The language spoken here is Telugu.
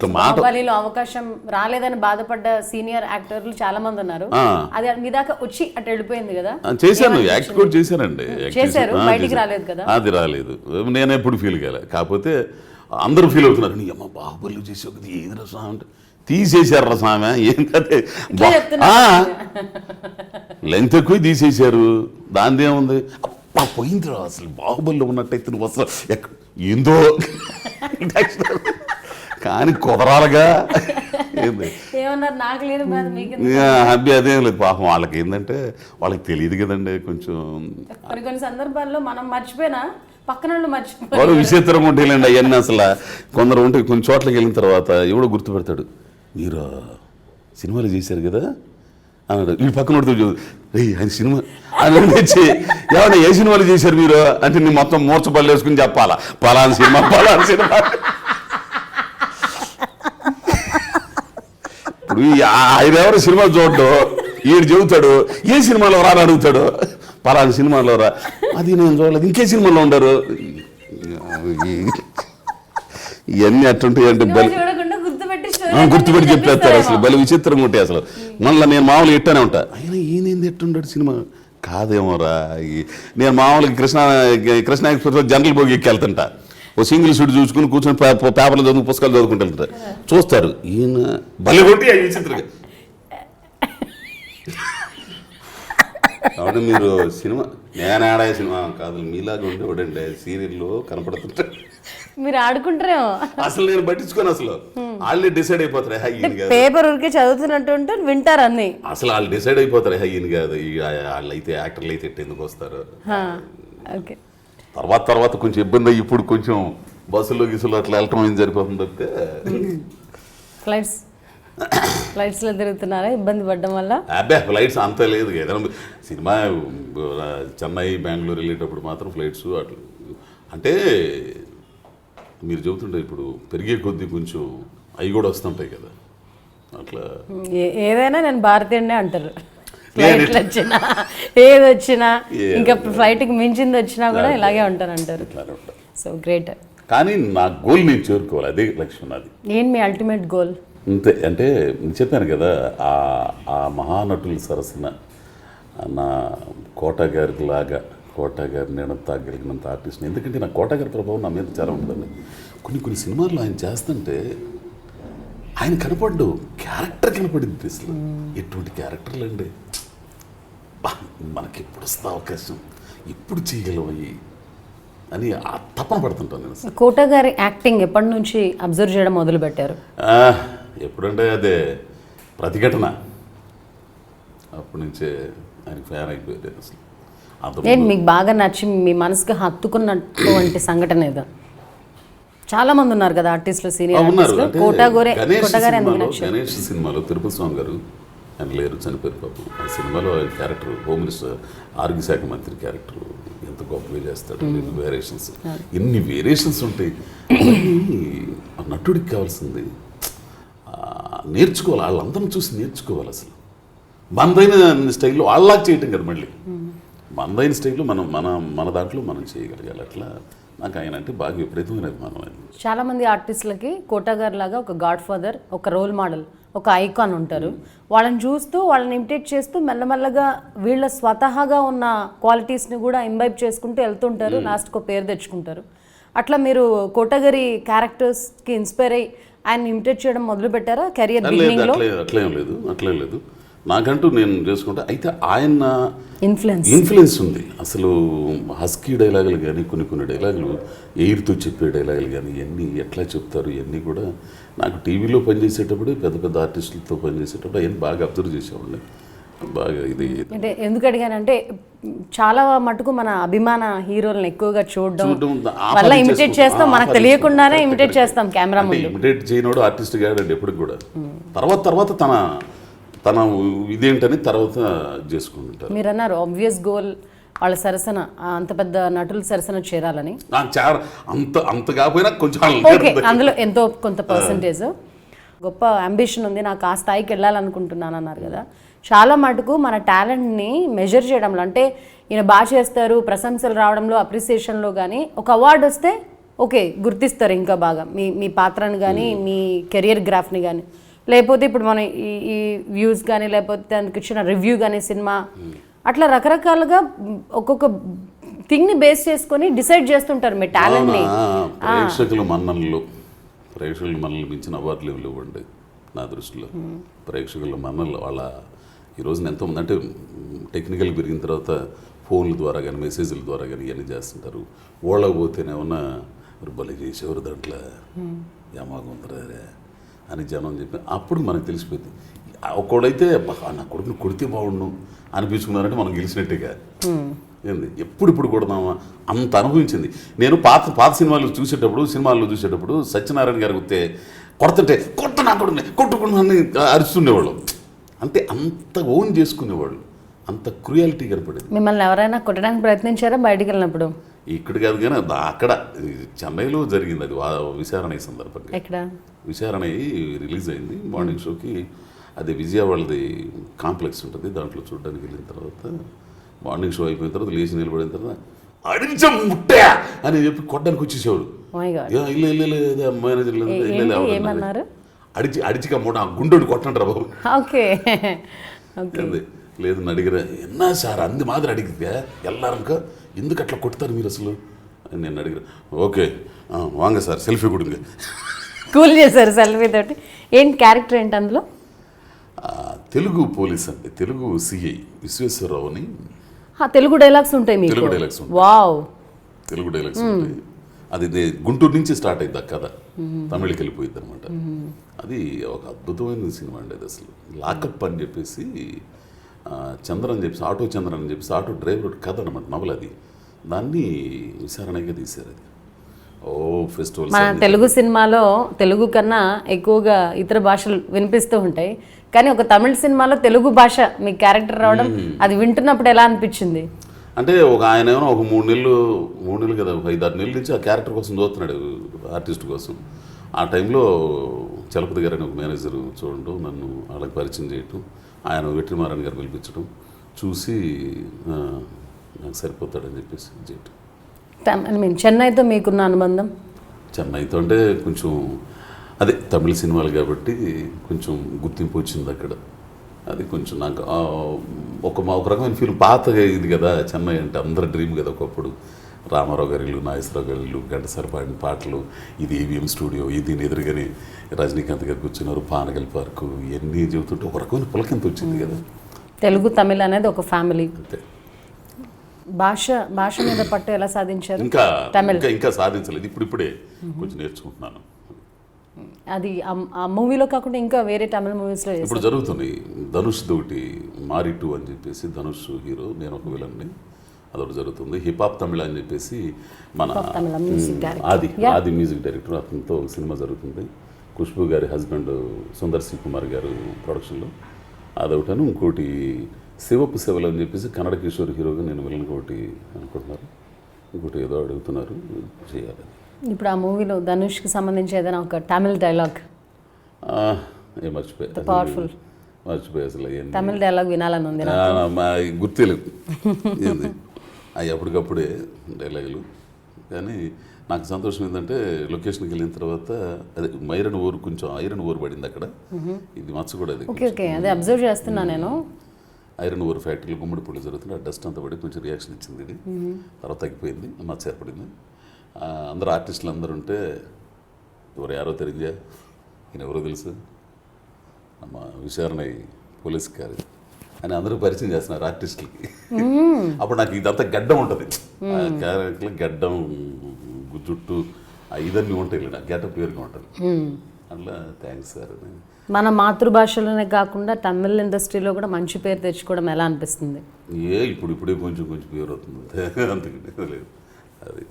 ఇట్లా మాట బాహుబలిలో అవకాశం రాలేదని బాధపడ్డ సీనియర్ యాక్టర్లు చాలా మంది ఉన్నారు. అది మీ దాకా వచ్చి అటు వెళ్ళిపోయింది కదా. చేశాను, యాక్ట్ కూడా చేశానండి. చేశారు, బయటికి రాలేదు కదా. అది రాలేదు, నేను ఎప్పుడు ఫీల్ కాలే. కాకపోతే అందరూ ఫీల్ అవుతున్నారు, నీ అమ్మ బాహుబలి చేసి ఒకటి ఏది రసం అంటే తీసేశారు రసామె ఏం కదే, లెంత్ ఎక్కువ తీసేశారు, దాని ఏముంది అప్పా పోయింది రా. అసలు బాహుబలిలో ఉన్నట్టయితే నువ్వు అసలు ఏందో కానీ కుదరాలుగా ఏమన్నారు, నాకు లేదు అబ్బి అదేం లేదు. పాపం వాళ్ళకి ఏంటంటే వాళ్ళకి తెలియదు కదండి. కొంచెం కొన్ని సందర్భాల్లో మనం మర్చిపోయినా పక్కన వాడు విచిత్రంగా ఉంటాయిలేండి అవన్నీ. అసలు కొందరు ఉంటే కొన్ని చోట్లకి వెళ్ళిన తర్వాత ఎవడో గుర్తుపెడతాడు, మీరు సినిమాలు చేశారు కదా అన్నాడు. వీడు పక్కన పడుతూ ఆయన సినిమా అని వచ్చి ఏమన్నా ఏ సినిమాలు చేశారు మీరు అంటే నీ మొత్తం మూర్చబళ్ళు వేసుకుని చెప్పాలా, పలానా సినిమా పలానా సినిమా. ఇప్పుడు ఆయన ఎవరు సినిమా చూడ్డు, ఈడు చెబుతాడు ఏ సినిమాలో రా అని అడుగుతాడు, పలానా సినిమాలో రా, అది నేను చూడలేదు, ఇంకే సినిమాలో ఉండరు. ఇవన్నీ అట్టుంటాయి అంటే గుర్తుపెట్టి చెప్పేస్తారు. అసలు బలి విచిత్రంగా ఉంటాయి. అసలు మళ్ళీ నేను మామూలుగా ఎట్టానే ఉంటా, అయినా ఈయనేంది ఎట్టుంటాడు సినిమా కాదేమోరా. నేను మామూలుగా కృష్ణ ఎక్స్ప్రెస్ జనరల్ బోగి ఎక్కి వెళ్తుంటా, ఓ సింగిల్ సీట్ చూసుకుని కూర్చొని పేపర్లు చదువు పుస్తకాలు చదువుకుంటూ వెళ్తారు. చూస్తారు ఈయన బలి కొట్టి విచిత్రంగా. కాబట్టి మీరు సినిమా నేను ఆడే సినిమా కాదు మీలాగా ఉండేవాడండి సీరియల్లో కనపడుతుంటా, మీరు ఆడుకుంటారేమో. అసలు నేను పట్టించుకోను, అసలు వాళ్ళే డిసైడ్ అయిపోతారు పేపర్ ఊరికే చదువుతున్నట్టు వింటారు అన్ని. అసలు వాళ్ళు డిసైడ్ అయిపోతారు ఈయన కాదు, వాళ్ళు అయితే యాక్టర్లు అయితే ఎందుకు వస్తారు. తర్వాత కొంచెం ఇబ్బంది అయ్యి ఇప్పుడు కొంచెం బస్సులో గిసులో అట్లా వెళ్ళటం ఏం సరిపోతుంది తప్పితే. ఫ్లైట్స్లో తిరుగుతున్నారా ఇబ్బంది పడడం వల్ల? అబ్బే ఫ్లైట్స్ అంత లేదు, ఏదైనా సినిమా చెన్నై బెంగళూరు వెళ్ళేటప్పుడు మాత్రం ఫ్లైట్స్ అట్లా. అంటే మీరు చెబుతుంటే ఇప్పుడు పెరిగే కొద్దీ కొంచెం అవి కూడా వస్తుంటాయి కదా అట్లా. ఏదైనా నేను భారతీయుడే అంటారు, ఫ్లైట్లు వచ్చినా ఏది వచ్చినా ఇంకా ఫ్లైట్కి మించింది వచ్చినా కూడా ఇలాగే ఉంటారు అంటారు. So great. కానీ నా గోల్ నేను చేరుకోవాలి, అదే లక్ష్యం నాది. ఏం మీ అల్టిమేట్ గోల్? అంతే, అంటే చెప్పాను కదా ఆ మహానటుల సరసన నా కోట గారికి లాగా కోట గారి నేను తాగలిగినంత ఆర్టిస్ట్ని. ఎందుకంటే నా కోట గారి ప్రభావం నా మీద చాలా ఉంటుందండి. కొన్ని సినిమాల్లో ఆయన చేస్తుంటే ఆయన కనపడ్డు, క్యారెక్టర్ కనపడింది. అసలు ఎటువంటి క్యారెక్టర్లు అండి, మనకి ఎప్పుడు వస్తుంది అవకాశం, ఎప్పుడు చేయగలవయ్యి అని తప్పన పడుతుంటాను నేను. కోట గారి యాక్టింగ్ ఎప్పటి నుంచి అబ్జర్వ్ చేయడం మొదలు పెట్టారు? ఎప్పుడంటే అదే ప్రతిఘటన, అప్పటి నుంచే ఆయనకి ఫ్యాన్ అయిపోయారు. అసలు మీకు బాగా నచ్చి మీ మనసుకి హత్తుకున్నటువంటి సంఘటన ఏదో? చాలా మంది ఉన్నారు కదా ఆర్టిస్టులు, సీనియర్ ఆర్టిస్టులు. గణేష్ సినిమాలో తిరుపతి స్వామి గారు ఆయన లేరు, చనిపోయారు పాపం. ఆ సినిమాలో ఆయన క్యారెక్టర్ హోమ్ మినిస్టర్, ఆరోగ్య శాఖ మంత్రి క్యారెక్టర్ ఎంత గొప్పగా చేస్తాడు. ఎన్ని వేరియేషన్స్ ఉంటాయి. ఆ నటుడికి కావాల్సింది నేర్చుకోవాలి, వాళ్ళందరం చూసి నేర్చుకోవాలి. అసలు మనదైన స్టైల్లో వాళ్ళలాగా చేయటం కదా, మళ్ళీ మనదైన స్టైల్లో మన దాంట్లో మనం చేయగలగాలి. అట్లా నాకు ఆయన అంటే బాగా విపరీతమైన అభిమానం. చాలా మంది ఆర్టిస్టులకి కోటా గారు లాగా ఒక గాడ్ ఫాదర్, ఒక రోల్ మోడల్, ఒక ఐకాన్ ఉంటారు. వాళ్ళని చూస్తూ వాళ్ళని ఇమిటేట్ చేస్తూ మెల్లమెల్లగా వీళ్ళ స్వతహాగా ఉన్న క్వాలిటీస్ని కూడా ఇంబైబ్ చేసుకుంటూ వెళ్తుంటారు, లాస్ట్కి ఒక పేరు తెచ్చుకుంటారు. అట్లా మీరు కోటా గారి క్యారెక్టర్స్కి ఇన్స్పైర్ అయ్యి ఆయన ఇమిటేట్ చేయడం మొదలు పెట్టారా కెరియర్ బిగినింగ్లో? అట్లేం లేదు, నాకంటూ నేను చేసుకుంటా. అయితే ఆయన ఇన్ఫ్లుయెన్స్ ఉంది. అసలు హస్కీ డైలాగులు కానీ కొన్ని డైలాగులు ఎయిర్తో చెప్పే డైలాగులు కానీ ఇవన్నీ ఎట్లా చెప్తారు, ఇవన్నీ కూడా నాకు టీవీలో పనిచేసేటప్పుడు పెద్ద ఆర్టిస్టులతో పనిచేసేటప్పుడు అవన్నీ బాగా అబ్జర్వ్ చేసేవాళ్ళని. బాగా ఇది అంటే ఎందుకు అడిగానంటే చాలా మటుకు మన అభిమాన హీరోలను ఎక్కువగా చూడడం వల్ల ఇమిటేట్ చేస్తాం, మనకు తెలియకుండానే ఇమిటేట్ చేస్తాం కెమెరా ముందు. ఇమిటేట్ చేయనోడు ఆర్టిస్ట్ కాడండి ఎప్పటికి కూడా. తర్వాత తన ఇదేంటని తర్వాత చేసుకుంటారు. మీరు అన్నారు ఆబ్వియస్ గోల్ వాళ్ళ సరసన, అంత పెద్ద నటుల సరసన చేరాలని. అంత కాకపోయినా కొంచెం అందులో ఎంతో కొంత పర్సంటేజ్ గొప్ప అంబిషన్ ఉంది, నాకు ఆ స్థాయికి వెళ్ళాలనుకుంటున్నాను అన్నారు కదా. చాలా మటుకు మన టాలెంట్ని మెజర్ చేయడంలో, అంటే ఈయన బాగా చేస్తారు ప్రశంసలు రావడంలో, అప్రిసియేషన్లో కానీ ఒక అవార్డు వస్తే ఓకే గుర్తిస్తారు ఇంకా బాగా మీ మీ పాత్రను కానీ మీ కెరియర్ గ్రాఫ్ని కానీ. లేకపోతే ఇప్పుడు మనం ఈ వ్యూస్ కానీ లేకపోతే దానికి ఇచ్చిన రివ్యూ కానీ సినిమా అట్లా రకరకాలుగా ఒక్కొక్క థింగ్ని బేస్ చేసుకొని డిసైడ్ చేస్తుంటారు మీ టాలెంట్ని. ప్రేక్షకుల మన్ననలు మించిన అవార్డులు ఇవ్వండి నా దృష్టిలో. ప్రేక్షకుల మన్ననలు వాళ్ళ ఈ రోజున ఎంతోమంది అంటే టెక్నికల్ పెరిగిన తర్వాత ఫోన్ల ద్వారా కానీ మెసేజ్ల ద్వారా కానీ ఇవన్నీ చేస్తుంటారు. ఓళ్ళకి పోతేనేమన్నా బలి చేసేవారు దాంట్లో యమాగుందరే అని జనం చెప్పి అప్పుడు మనకు తెలిసిపోయింది. ఒక్కడైతే నా కొడుకుని కొడితే బాగుండు అనిపించుకున్నారంటే మనం గెలిచినట్టుగా. ఏంది ఎప్పుడు కొడదామా అంత అనుభవించింది. నేను పాత సినిమాల్లో చూసేటప్పుడు సత్యనారాయణ గారు గుర్తే కొడుతుంటే కొట్ట నా కొడుకుని కొట్టుకుని అరుస్తుండేవాళ్ళు. అంటే అంత ఓన్ చేసుకునేవాళ్ళు, అంత క్రూయాలిటీ కనపడేది. మిమ్మల్ని ఎవరైనా కొట్టడానికి ప్రయత్నించారా బయటికి వెళ్ళినప్పుడు? ఇక్కడ కాదు కానీ అక్కడ చెన్నైలో జరిగింది అది విచారణ సందర్భంగా. ఎక్కడ విచారణ రిలీజ్ అయింది మార్నింగ్ షోకి. అది విజయవాడది కాంప్లెక్స్ ఉంటుంది, దాంట్లో చూడడానికి వెళ్ళిన తర్వాత మార్నింగ్ షో అయిపోయిన తర్వాత లేచి నిలబడిన తర్వాత అడించం ముట్టా అని చెప్పి కొట్టడానికి వచ్చేసేవాడు. మేనేజర్ ఏమన్నారు? అడిచిగా మూట గుండోని కొట్టంటారా బాబు. ఓకే లేదు అడిగిరా ఎన్నా సార్ అంది మాదిరి అడిగితే ఎల్లారక ఎందుకు అట్లా కొడతారు మీరు అసలు అని నేను అడిగిరా. ఓకే వాంగ సార్ సెల్ఫీ కొడుకు కూల్ చేశారు సెల్ఫీ తోటి. ఏంటి క్యారెక్టర్ ఏంటి అందులో? తెలుగు పోలీస్ అండి, తెలుగు సిఐ విశ్వేశ్వరరావు అని. తెలుగు డైలాగ్స్ ఉంటాయి మీకు? తెలుగు డైలాగ్స్ ఉంటాయి. వావ్, తెలుగు డైలాగ్స్ ఉంటాయి. అది గుంటూరు నుంచి స్టార్ట్ అయింది ఆ కథ, తమిళకి వెళ్ళిపోయింది అనమాట. అది ఒక అద్భుతమైన సినిమా అండి. అది అసలు లాకప్ అని చెప్పేసి చంద్రన్ అని చెప్పేసి ఆటో డ్రైవర్ కథ అనమాట, నవల. అది దాన్ని విచారణగా తీశారు. అది ఫెస్టివల్. మన తెలుగు సినిమాలో తెలుగు కన్నా ఎక్కువగా ఇతర భాషలు వినిపిస్తూ ఉంటాయి, కానీ ఒక తమిళ సినిమాలో తెలుగు భాష మీ క్యారెక్టర్ రావడం అది వింటున్నప్పుడు ఎలా అనిపించింది? అంటే ఆయన ఏమో ఒక 3 నెలలు కదా, 5-6 నెలల నుంచి ఆ క్యారెక్టర్ కోసం చూస్తున్నాడు, ఆర్టిస్ట్ కోసం. ఆ టైంలో చలపతి గారు అని ఒక మేనేజర్ చూడటం, నన్ను వాళ్ళకి పరిచయం చేయటం, ఆయన వెట్రిమారన్ గారు పిలిపించడం, చూసి నాకు సరిపోతాడని చెప్పేసి చేయటం. చెన్నైతో మీకున్న అనుబంధం? చెన్నైతో అంటే కొంచెం అదే తమిళ సినిమాలు కాబట్టి కొంచెం గుర్తింపు వచ్చింది అక్కడ. అది కొంచెం నాకు ఒక రకమైన ఫీల్. పాతగా ఇది కదా చెన్నై అంటే అందరి డ్రీమ్ కదా ఒకప్పుడు. రామారావు గారి ఇల్లు, నాగేశ్వరరావు గారి ఇల్లు, ఘంటసాల పాడిన పాటలు, ఇది ఏవిఎం స్టూడియో, ఇది ఎదురుగానే రజనీకాంత్ గారు కూర్చున్నారు, పానగల్ పార్కు, ఇవన్నీ చెబుతుంటే ఒక రకమైన పులకింత వచ్చింది కదా. తెలుగు తమిళ అనేది ఒక ఫ్యామిలీ. అంతే. భాష మీద పట్టు ఎలా సాధించారు? ఇంకా సాధించలేదు, ఇప్పుడే కొంచెం నేర్చుకుంటున్నాను. అది ఆ మూవీలో కాకుండా ఇంకా వేరే తమిళ మూవీస్లో ఇప్పుడు జరుగుతుంది. ధనుష్ తోటి మారి 2 అని చెప్పేసి, ధనుష్ హీరో, నేను ఒక విలన్ని, అదొకటి జరుగుతుంది. హిపాప్ తమిళ అని చెప్పేసి మన ఆది మ్యూజిక్ డైరెక్టర్, అతనితో ఒక సినిమా జరుగుతుంది. ఖుష్బూ గారి హస్బెండ్ సుందర్ సి కుమార్ గారు ప్రొడక్షన్లో అదొకటను. ఇంకోటి శివపు సేవలు అని చెప్పేసి కన్నడ కిషోర్ హీరోగా నేను విలన్ ఒకటి అనుకుంటున్నారు. ఇంకోటి ఏదో అడుగుతున్నారు, చేయాలి. ఇప్పుడు ఆ మూవీలో ధనుష్కి సంబంధించి ఏదైనా ఒక తమిళ డైలాగ్? మర్చిపోయి అసలు తమిళ డైలాగ్ వినాలని ఉంది, గుర్తులేదు ఏంది అవి అప్పటికప్పుడే డైలాగులు. కానీ నాకు సంతోషం ఏంటంటే లొకేషన్కి వెళ్ళిన తర్వాత అదే కొంచెం ఐరన్ ఓర్ పడింది అక్కడ. ఇది మచ్చ కూడా అది అదే అబ్జర్వ్ చేస్తున్నా నేను. ఐరన్ ఓర్ ఫ్యాక్టరీలో గుమ్మడిపూడి జరుగుతుంది, ఆ డస్ట్ అంతా పడి కొంచెం రియాక్షన్ ఇచ్చింది. ఇది తర్వాత తగ్గిపోయింది, మచ్చ ఏర్పడింది. అందరు ఆర్టిస్టులు అందరూ ఉంటే ఎవరో తెలియజా, ఈయన ఎవరో తెలుసు, ನಮ್ಮ విచారణ పోలీస్ గారు అని అందరూ పరిచయం చేస్తున్నారు ఆర్టిస్టులకి. అప్పుడు నాకు ఇదంతా గడ్డం ఉంటుంది, క్యారెక్టర్లో గడ్డం, జుట్టు, ఇదన్నీ ఉంటాయి, నాకు గెటప్ వేరుగా ఉంటుంది. అట్లా థ్యాంక్స్ సార్. మన మాతృభాషలోనే కాకుండా తమిళ ఇండస్ట్రీలో కూడా మంచి పేరు తెచ్చుకోవడం ఎలా అనిపిస్తుంది? ఇప్పుడే కొంచెం పేరు అవుతుంది, అందుకని లేదు అది.